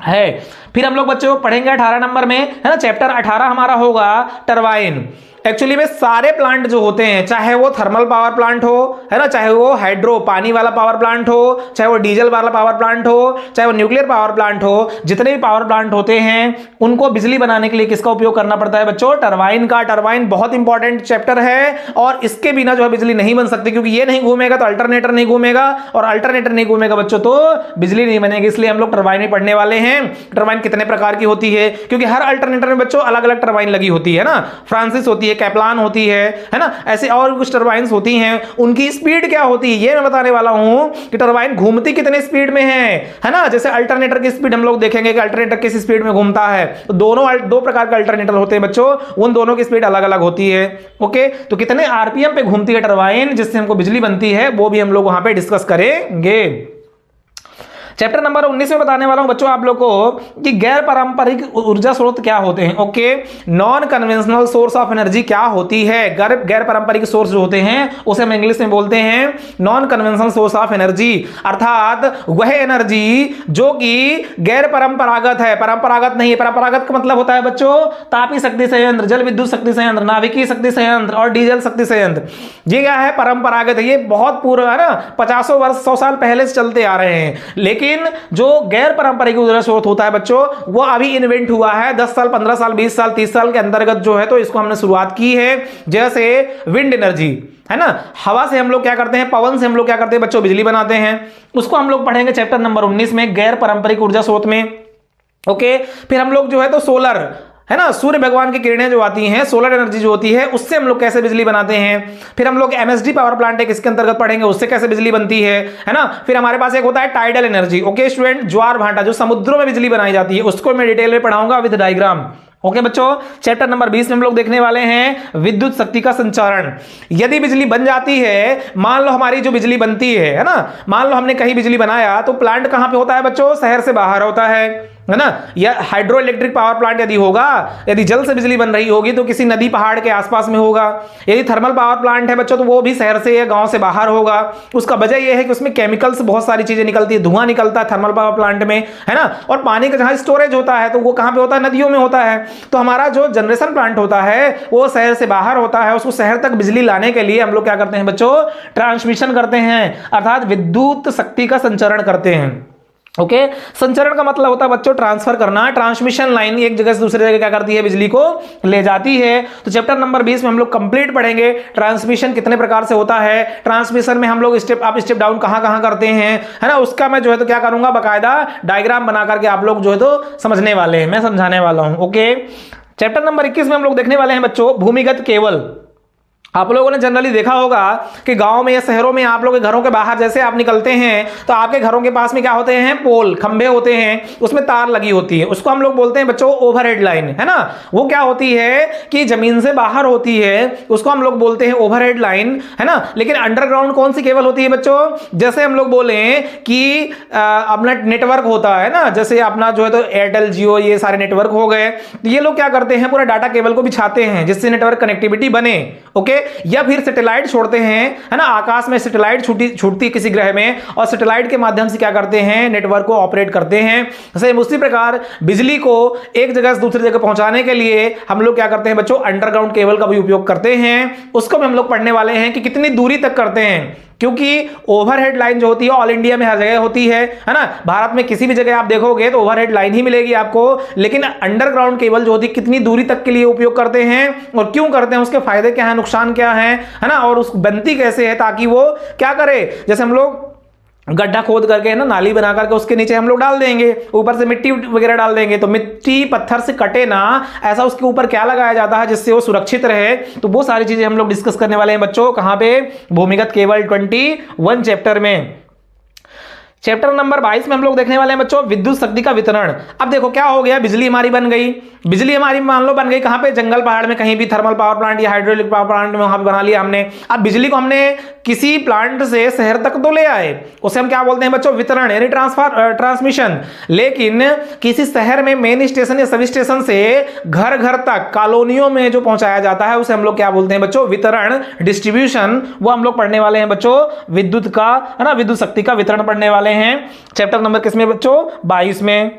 है। फिर हम लोग बच्चों पढ़ेंगे 18 नंबर में, है ना, चैप्टर 18 हमारा होगा टरबाइन। एक्चुअली में सारे प्लांट जो होते हैं, चाहे वो थर्मल पावर प्लांट हो, है ना, चाहे वो हाइड्रो पानी वाला पावर प्लांट हो, चाहे वो डीजल वाला पावर प्लांट हो, चाहे वो न्यूक्लियर पावर प्लांट हो, जितने भी पावर प्लांट होते हैं उनको बिजली बनाने के लिए किसका उपयोग करना पड़ता है बच्चों, टरबाइन का। टरबाइन बहुत इंपॉर्टेंट चैप्टर है और इसके बिना जो है बिजली नहीं बन सकती, क्योंकि ये नहीं घूमेगा तो अल्टरनेटर नहीं घूमेगा और अल्टरनेटर नहीं घूमेगा बच्चों तो बिजली नहीं बनेगी। इसलिए हम लोग टरबाइन में पढ़ने वाले हैं। टरबाइन कितने प्रकार की होती है, क्योंकि हर अल्टरनेटर में बच्चों अलग अलग टरबाइन लगी होती है ना, फ्रांसिस होती है, कैप्लान होती है ना, ऐसे और कुछ टरबाइन्स होती हैं। उनकी स्पीड क्या होती है ये मैं बताने वाला हूं कि टरबाइन घूमती कितने स्पीड में है ना। जैसे अल्टरनेटर की स्पीड हम लोग देखेंगे कि अल्टरनेटर किस स्पीड में घूमता है, तो दो प्रकार के अल्टरनेटर होते हैं बच्चों, उन दोनों की स्पीड अलग अलग होती है। ओके, तो कितने आरपीएम पे घूमती है टरबाइन जिससे हमको बिजली बनती है वो भी हम लोग वहां पे डिस्कस करेंगे। चैप्टर नंबर 19 में बताने वाला हूं बच्चों आप लोग को कि गैर पारंपरिक ऊर्जा स्रोत क्या होते हैं। Okay, non conventional source of energy क्या होती है। गैर पारंपरिक सोर्स जो होते हैं उसे हम इंग्लिश में बोलते हैं non conventional source of energy, अर्थात वह एनर्जी जो कि गैर परंपरागत है, परंपरागत नहीं है। परंपरागत का मतलब होता है बच्चों तापी शक्ति संयंत्र, जल विद्युत शक्ति संयंत्र, नाभिकीय शक्ति संयंत्र और डीजल शक्ति संयंत्र। ये क्या है, परंपरागत है, ये बहुत पूर्व है ना, 50 वर्ष 100 साल पहले से चलते आ रहे हैं। लेकिन जो गैर पारंपरिक ऊर्जा स्रोत होता है बच्चों वो अभी इन्वेंट हुआ है, 10 साल 15 साल 20 साल 30 साल के अंतर्गत जो है तो इसको हमने शुरुआत की है। जैसे विंड एनर्जी, है ना, हवा से हम लोग क्या करते हैं, पवन से हम लोग क्या करते हैं बच्चों, बिजली बनाते हैं। उसको हम लोग पढ़ेंगे चैप्टर नंबर 19 में, गैर पारंपरिक ऊर्जा स्रोत में। ओके, फिर हम लोग जो है तो सोलर, है ना, सूर्य भगवान की किरणें जो आती हैं, सोलर एनर्जी जो होती है उससे हम लोग कैसे बिजली बनाते हैं। फिर हम लोग एमएसडी पावर प्लांट है किसके अंतर्गत पढ़ेंगे, उससे कैसे बिजली बनती है ना। फिर हमारे पास एक होता है टाइडल एनर्जी। ओके स्टूडेंट, ज्वार भाटा जो समुद्रों में बिजली बनाई जाती है उसको मैं डिटेल में पढ़ाऊंगा विद डायग्राम। ओके बच्चों, चैप्टर नंबर 20 में हम लोग देखने वाले हैं विद्युत शक्ति का संचारण। यदि बिजली बन जाती है, मान लो हमारी जो बिजली बनती है ना, मान लो हमने कहीं बिजली बनाया तो प्लांट कहां पे होता है बच्चों, शहर से बाहर होता है ना। या हाइड्रो इलेक्ट्रिक पावर प्लांट यदि होगा, यदि जल से बिजली बन रही होगी तो किसी नदी पहाड़ के आसपास में होगा। यदि थर्मल पावर प्लांट है बच्चों तो वो भी शहर से या गांव से बाहर होगा। उसका वजह यह है कि उसमें केमिकल्स बहुत सारी चीजें निकलती है, धुआं निकलता है थर्मल पावर प्लांट में, है ना। और पानी का जहां स्टोरेज होता है तो वो कहां पे होता है, नदियों में होता है। तो हमारा जो जनरेशन प्लांट होता है वो शहर से बाहर होता है, उसको शहर तक बिजली लाने के लिए हम लोग क्या करते हैं बच्चों, ट्रांसमिशन करते हैं, अर्थात विद्युत शक्ति का संचरण करते हैं। ओके, संचरण का मतलब होता है बच्चों ट्रांसफर करना। ट्रांसमिशन लाइन एक जगह से दूसरी जगह क्या करती है, बिजली को ले जाती है। तो चैप्टर नंबर 20 में हम लोग कंप्लीट पढ़ेंगे ट्रांसमिशन कितने प्रकार से होता है, ट्रांसमिशन में हम लोग स्टेप अप स्टेप डाउन कहां कहां करते हैं, है ना। उसका मैं जो है तो क्या करूंगा, बाकायदा डायग्राम बना करके आप लोग जो है तो समझने वाले हैं, मैं समझाने वाला हूं। ओके, चैप्टर नंबर 21 में हम लोग देखने वाले हैं बच्चों भूमिगत केबल। आप लोगों ने जनरली देखा होगा कि गांव में या शहरों में आप लोग के घरों के बाहर जैसे आप निकलते हैं तो आपके घरों के पास में क्या होते हैं, पोल, खंभे होते हैं, उसमें तार लगी होती है, उसको हम लोग बोलते हैं बच्चों ओवरहेड लाइन, है ना। वो क्या होती है कि जमीन से बाहर होती है, उसको हम लोग बोलते हैं ओवरहेड लाइन, है ना। लेकिन अंडरग्राउंड कौन सी केबल होती है बच्चों, जैसे हम लोग बोले कि अपना नेटवर्क होता है ना, जैसे अपना जो है तो एयरटेल, जियो, ये सारे नेटवर्क हो गए, तो ये लोग क्या करते हैं, पूरा डाटा केबल को बिछाते हैं जिससे नेटवर्क कनेक्टिविटी बने, ओके। या फिर सैटेलाइट छोड़ते हैं, है ना, आकाश में सैटेलाइट छूटती है किसी ग्रह में, और सैटेलाइट के माध्यम से क्या करते हैं, नेटवर्क को ऑपरेट करते हैं। सेम उसी प्रकार बिजली को एक जगह से दूसरी जगह पहुंचाने के लिए हम लोग क्या करते हैं बच्चों, अंडरग्राउंड केबल का भी उपयोग करते हैं। उसको भी हम लोग पढ़ने वाले हैं कि कितनी दूरी तक करते हैं, क्योंकि ओवरहेड लाइन जो होती है ऑल इंडिया में हर जगह होती है ना। भारत में किसी भी जगह आप देखोगे तो ओवरहेड लाइन ही मिलेगी आपको, लेकिन अंडरग्राउंड केबल जो होती है कितनी दूरी तक के लिए उपयोग करते हैं और क्यों करते हैं, उसके फायदे क्या है, नुकसान क्या है ना, और उस बनती कैसे है, ताकि वो क्या करे, जैसे हम लोग गड्ढा खोद करके ना नाली बना करके उसके नीचे हम लोग डाल देंगे, ऊपर से मिट्टी वगैरह डाल देंगे, तो मिट्टी पत्थर से कटे ना, ऐसा उसके ऊपर क्या लगाया जाता है जिससे वो सुरक्षित रहे। तो वो सारी चीजें हम लोग डिस्कस करने वाले हैं बच्चों, कहां पे, भूमिगत केबल 21 चैप्टर में। चैप्टर नंबर 22 में हम लोग देखने वाले हैं बच्चों विद्युत शक्ति का वितरण। अब देखो क्या हो गया, बिजली हमारी बन गई, बिजली हमारी मान लो बन गई कहां पे, जंगल पहाड़ में कहीं भी थर्मल पावर प्लांट या हाइड्रोलिक पावर प्लांट में वहां पे बना लिया हमने। अब बिजली को हमने किसी प्लांट से शहर तक तो ले आए, उसे हम क्या बोलते हैं बच्चों, वितरण यानी ट्रांसमिशन। लेकिन किसी शहर में मेन स्टेशन या सब स्टेशन से घर घर तक कॉलोनियों में जो पहुंचाया जाता है उसे हम लोग क्या बोलते हैं बच्चों, वितरण, डिस्ट्रीब्यूशन। वो हम लोग पढ़ने वाले हैं बच्चों विद्युत का, है ना, विद्युत शक्ति का वितरण पढ़ने वाले हैं चैप्टर नंबर किसमें बच्चों, 22 में,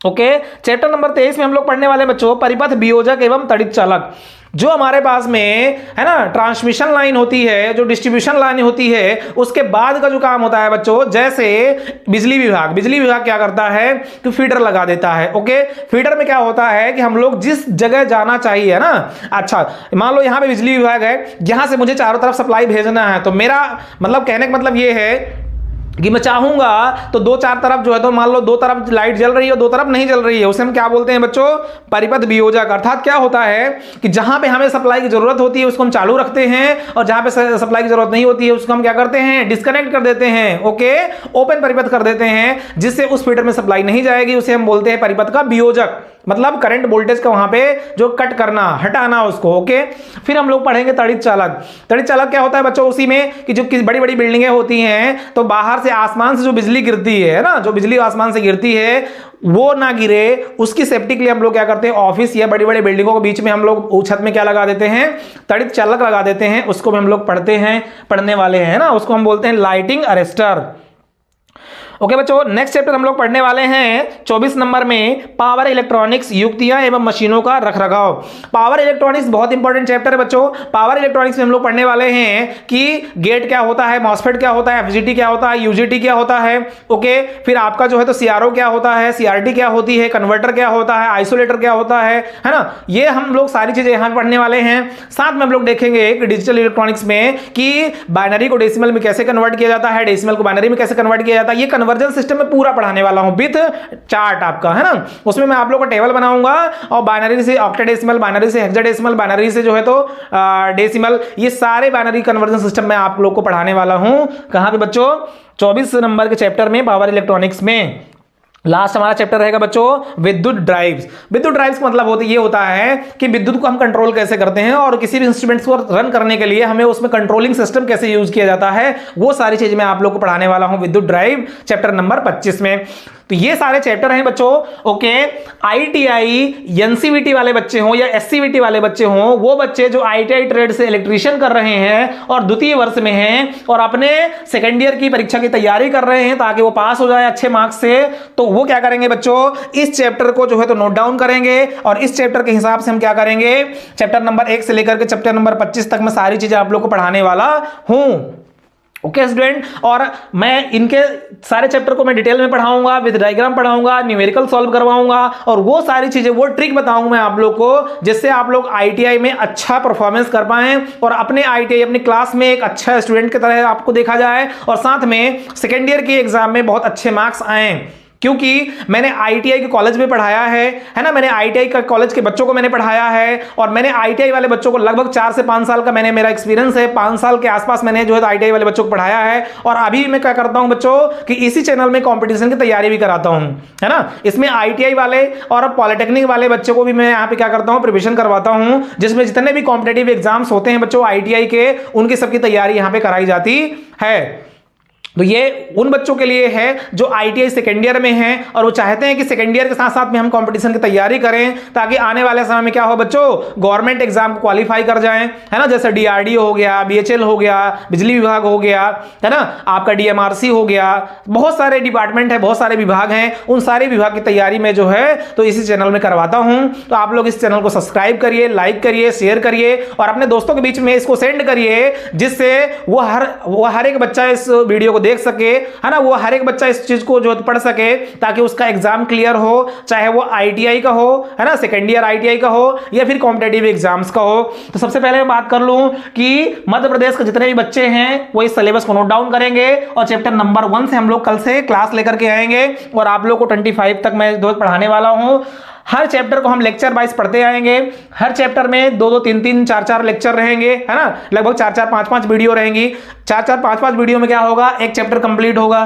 ओके। चैप्टर नंबर 23 में हम लोग पढ़ने वाले बच्चों परिपथ वियोजक एवं तड़ित चालक। जो हमारे पास में है ना ट्रांसमिशन लाइन होती है, जो डिस्ट्रीब्यूशन लाइन होती है, उसके बाद का जो काम होता है बच्चों, जैसे बिजली विभाग क्या करता है तो फीडर लगा देता है, ओके। फीडर में क्या होता है कि हम लोग जिस जगह जाना चाहिए ना, अच्छा मान लो यहां पे बिजली विभाग है, यहां से मुझे चारों तरफ सप्लाई भेजना है, तो मेरा मतलब कहने का मतलब ये है कि मैं चाहूंगा तो दो चार तरफ जो है तो मान लो दो तरफ लाइट जल रही है, दो तरफ नहीं जल रही है, उसे हम क्या बोलते हैं बच्चों, परिपथ वियोजक। अर्थात क्या होता है कि जहां पे हमें सप्लाई की जरूरत होती है उसको हम चालू रखते हैं, और जहां पे सप्लाई की जरूरत नहीं होती है उसको हम क्या करते हैं, डिस्कनेक्ट कर देते हैं, ओके, ओपन परिपथ कर देते हैं, जिससे उस फीडर में सप्लाई नहीं जाएगी, उसे हम बोलते हैं परिपथ का वियोजक। मतलब करंट वोल्टेज का वहां पे जो कट करना, हटाना उसको, ओके। फिर हम लोग पढ़ेंगे तड़ित चालक। तड़ित चालक क्या होता है बच्चों, उसी में कि जो बड़ी बड़ी बिल्डिंगें होती हैं तो बाहर से आसमान से जो बिजली गिरती है ना, जो बिजली आसमान से गिरती है वो ना गिरे, उसकी सेफ्टी के लिए हम लोग क्या करते हैं, ऑफिस या बड़ी बड़ी बिल्डिंगों के बीच में हम लोग छत में क्या लगा देते हैं, तड़ित चालक लगा देते हैं। उसको भी हम लोग पढ़ने वाले हैं ना, उसको हम बोलते हैं लाइटिंग अरेस्टर, ओके बच्चों। नेक्स्ट चैप्टर हम लोग पढ़ने वाले हैं 24 नंबर में पावर इलेक्ट्रॉनिक्स, युक्तियां एवं मशीनों का रखरखाव। पावर इलेक्ट्रॉनिक्स बहुत इंपॉर्टेंट चैप्टर है बच्चों। पावर इलेक्ट्रॉनिक्स में हम लोग पढ़ने वाले हैं कि गेट क्या होता है, मॉसफेट क्या होता है, एफजीटी क्या होता है, यूजीटी क्या होता है, ओके। फिर आपका जो है तो सीआरओ क्या होता है, सीआरटी क्या होती है, कन्वर्टर क्या होता है, आइसोलेटर क्या होता है ना। ये हम लोग सारी चीजें यहां पढ़ने वाले हैं। साथ में हम लोग देखेंगे डिजिटल इलेक्ट्रॉनिक्स में कि बाइनरी को डेसिमल में कैसे कन्वर्ट किया जाता है, डेसिमल को बाइनरी में कैसे कन्वर्ट किया जाता है। ये कन्वर्जन सिस्टम में पूरा पढ़ाने वाला हूं विद चार्ट आपका, है ना। उसमें मैं आप लोगों का टेबल बनाऊंगा और बाइनरी से ऑक्टाडेसिमल, बाइनरी से हेक्साडेसिमल, बाइनरी से जो है तो डेसिमल, ये सारे बाइनरी कन्वर्जन सिस्टम मैं आप लोग को पढ़ाने वाला हूं। कहां पे बच्चों, 24 नंबर के चैप्टर में पावर इलेक्ट्रॉनिक्स में। लास्ट हमारा चैप्टर रहेगा बच्चों विद्युत ड्राइव्स। विद्युत ड्राइव्स का मतलब ये होता है कि विद्युत को हम कंट्रोल कैसे करते हैं और किसी भी इंस्ट्रूमेंट्स को रन करने के लिए हमें उसमें कंट्रोलिंग सिस्टम कैसे यूज किया जाता है, वो सारी चीज मैं आप लोग को पढ़ाने वाला हूं विद्युत ड्राइव चैप्टर नंबर 25 में। तो ये सारे चैप्टर हैं बच्चों, ओके। आईटीआई एनसीवीटी वाले बच्चे हों या एससीवीटी वाले बच्चे हों, वो बच्चे जो आईटीआई ट्रेड से इलेक्ट्रीशियन कर रहे हैं और द्वितीय वर्ष में हैं और अपने सेकेंड ईयर की परीक्षा की तैयारी कर रहे हैं ताकि वो पास हो जाए अच्छे मार्क्स से, तो वो क्या करेंगे बच्चों, इस चैप्टर को जो है तो नोट डाउन करेंगे और इस चैप्टर के हिसाब से हम क्या करेंगे, चैप्टर नंबर 1 से लेकर के चैप्टर नंबर 25 तक मैं सारी चीजें आप लोग को पढ़ाने वाला हूं, ओके स्टूडेंट। और मैं इनके सारे चैप्टर को मैं डिटेल में पढ़ाऊंगा, विद डायग्राम पढ़ाऊंगा, न्यूमेरिकल सॉल्व करवाऊंगा और वो सारी चीजें, वो ट्रिक बताऊंगा मैं आप लोग को, जिससे आप लोग आईटीआई में अच्छा परफॉर्मेंस कर पाएं और अपने आईटीआई अपनी क्लास में एक अच्छा स्टूडेंट की तरह आपको देखा जाए और साथ में सेकेंड ईयर के एग्जाम में बहुत अच्छे मार्क्स आए। क्योंकि मैंने आईटीआई के कॉलेज में पढ़ाया है ना, मैंने आईटीआई का कॉलेज के बच्चों को मैंने पढ़ाया है और मैंने आईटीआई वाले बच्चों को लगभग 4 से 5 साल का मैंने मेरा एक्सपीरियंस है, 5 साल के आसपास मैंने जो है आईटीआई वाले बच्चों को पढ़ाया है। और अभी मैं क्या करता हूं बच्चों कि इसी चैनल में कंपटीशन की तैयारी भी कराता हूं, है ना। इसमें आईटीआई वाले और पॉलिटेक्निक वाले बच्चों को भी मैं यहां पे क्या करता हूं, प्रिपरेशन करवाता हूं, जिसमें जितने भी कॉम्पिटिटिव एग्जाम्स होते हैं बच्चों आईटीआई के, उनकी सबकी तैयारी यहां पे कराई जाती है। तो ये उन बच्चों के लिए है जो आईटीआई सेकेंड ईयर में हैं और वो चाहते हैं कि सेकेंड ईयर के साथ साथ में हम कंपटीशन की तैयारी करें, ताकि आने वाले समय में क्या हो बच्चों, गवर्नमेंट एग्जाम को क्वालिफाई कर जाएं, है ना। जैसे डीआरडीओ हो गया, बीएचएल हो गया, बिजली विभाग हो गया, है ना, आपका डीएमआरसी हो गया, बहुत सारे डिपार्टमेंट है, बहुत सारे विभाग हैं, उन सारे विभाग की तैयारी में जो है तो इसी चैनल में करवाता हूं। तो आप लोग इस चैनल को सब्सक्राइब करिए, लाइक करिए, शेयर करिए और अपने दोस्तों के बीच में इसको सेंड करिए, जिससे वो हर एक बच्चा इस वीडियो को देख सके, है ना, वो हर एक बच्चा इस चीज को जो पढ़ सके, ताकि उसका एग्जाम क्लियर हो, चाहे वो आईटीआई का हो, है ना, सेकेंड ईयर आईटीआई का हो या फिर कॉम्पिटिटिव एग्जाम्स का हो। तो सबसे पहले मैं बात कर लूं कि मध्य प्रदेश के जितने भी बच्चे हैं वो इस सिलेबस को नोट डाउन करेंगे और चैप्टर नंबर 1 से हम लोग कल से क्लास लेकर के आएंगे और आप लोग को 25 तक मैं पढ़ाने वाला हूं। हर चैप्टर को हम लेक्चर वाइज पढ़ते आएंगे, हर चैप्टर में 2-2, 3-3, 4-4 लेक्चर रहेंगे, है ना, लगभग 4-4, 5-5 वीडियो रहेंगी। 4-4, 5-5 वीडियो में क्या होगा, एक चैप्टर कंप्लीट होगा,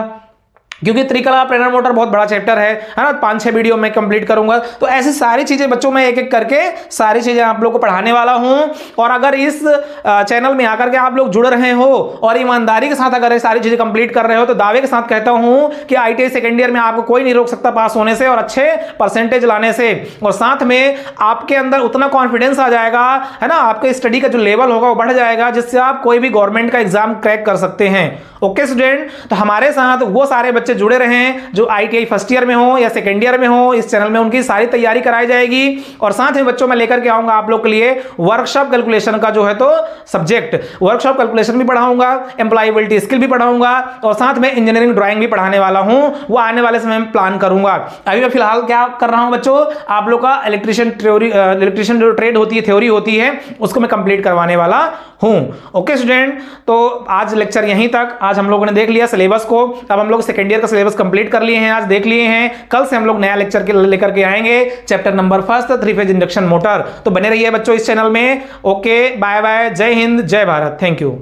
क्योंकि त्रिकला प्रेरणा मोटर बहुत बड़ा चैप्टर है ना, 5-6 वीडियो में कंप्लीट करूंगा। तो ऐसी सारी चीजें बच्चों में एक एक करके सारी चीजें आप लोग को पढ़ाने वाला हूं। और अगर इस चैनल में आकर के आप लोग जुड़ रहे हो और ईमानदारी के साथ अगर ये सारी चीजें कंप्लीट कर रहे हो, तो दावे के साथ कहता हूं कि आईटीआई सेकेंड ईयर में आपको कोई नहीं रोक सकता पास होने से और अच्छे परसेंटेज लाने से। और साथ में आपके अंदर उतना कॉन्फिडेंस आ जाएगा, है ना, आपके स्टडी का जो लेवल होगा वो बढ़ जाएगा, जिससे आप कोई भी गवर्नमेंट का एग्जाम क्रैक कर सकते हैं। ओके स्टूडेंट, तो हमारे साथ वो सारे बच्चे जुड़े रहें जो आईटीआई फर्स्ट ईयर में हो या सेकेंड ईयर में हो, इस चैनल में उनकी सारी तैयारी कराई जाएगी। और साथ में बच्चों में लेकर के आऊंगा आप लोग के लिए वर्कशॉप कैलकुलेशन का जो है तो सब्जेक्ट, वर्कशॉप कैलकुलेशन भी पढ़ाऊंगा, एम्प्लॉयबिलिटी स्किल भी पढ़ाऊंगा और साथ में इंजीनियरिंग ड्राइंग भी पढ़ाने वाला हूं। वो आने वाले समय में प्लान करूंगा। अभी मैं फिलहाल क्या कर रहा हूं बच्चों, आप लोग का इलेक्ट्रिशियन जो ट्रेड होती है, थ्योरी होती है, उसको मैं कंप्लीट करवाने वाला हूं। ओके स्टूडेंट, तो आज लेक्चर यहीं तक। आज हम लोगों ने देख लिया सिलेबस को, अब हम लोग सेकेंड ईयर का सिलेबस कंप्लीट कर लिए हैं, आज देख लिए हैं। कल से हम लोग नया लेक्चर लेकर के आएंगे, chapter number 1 3 phase induction motor. तो बने रहिए बच्चों इस चैनल में। ओके, बाय बाय, जय हिंद, जय भारत, थैंक यू।